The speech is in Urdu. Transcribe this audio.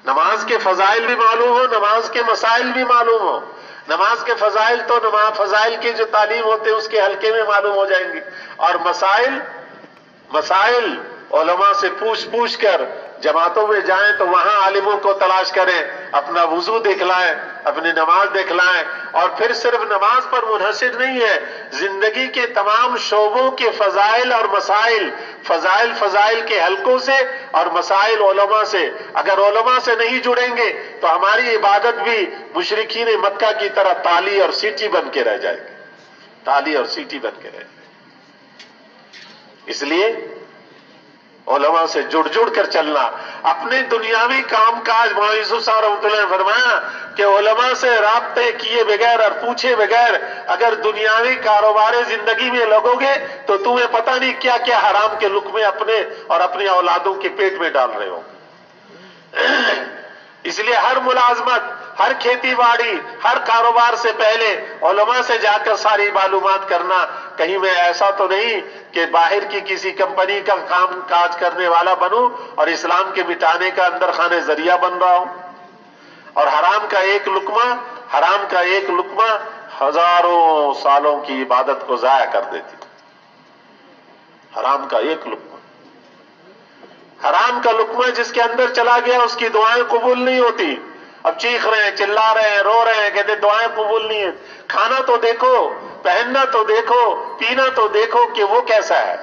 نماز کے فضائل بھی معلوم ہو، نماز کے مسائل بھی معلوم ہو. نماز کے فضائل تو فضائل کی جو تعلیم ہوتے ہیں اس کے حلقے میں معلوم ہو جائیں گے، اور مسائل علماء سے پوچھ کر جماعتوں میں جائیں تو وہاں عالموں کو تلاش کریں، اپنا وضو دکھلائیں، اپنی نماز دکھلائیں. اور پھر صرف نماز پر منحصر نہیں ہے، زندگی کے تمام شعبوں کے فضائل اور مسائل، فضائل کے حلقوں سے اور مسائل علماء سے. اگر علماء سے نہیں جڑیں گے تو ہماری عبادت بھی مشرکین مکہ کی طرح تالی اور سیٹی بن کے رہ جائے گی، تالی اور سیٹی بن کے رہ جائے گی. اس لیے علماء سے جڑ کر چلنا. اپنے دنیاوی کام کاج مولانا یوسف صاحب رحمۃ اللہ نے فرمایا کہ علماء سے رابطے کیے بغیر اور پوچھے بغیر اگر دنیاوی کاروبار زندگی میں لگو گے تو تمہیں پتہ نہیں کیا کیا حرام کے لقمے اپنے اور اپنی اولادوں کے پیٹ میں ڈال رہے ہو. اس لیے ہر ملازمت، ہر کھیتی باڑی، ہر کاروبار سے پہلے علماء سے جا کر ساری معلومات کرنا. کہیں میں ایسا تو نہیں کہ باہر کی کسی کمپنی کا کام کاج کرنے والا بنوں اور اسلام کے مٹانے کا اندر خانے ذریعہ بن رہا ہوں. اور حرام کا ایک لقمہ ہزاروں سالوں کی عبادت کو ضائع کر دیتی. حرام کا ایک لقمہ، حرام کا لقمہ جس کے اندر چلا گیا اس کی دعائیں قبول نہیں ہوتی. اب چیخ رہے ہیں، چلا رہے ہیں، رو رہے ہیں، کہتے دعائیں قبول نہیں ہیں. کھانا تو دیکھو، پہننا تو دیکھو، پینا تو دیکھو کہ وہ کیسا ہے.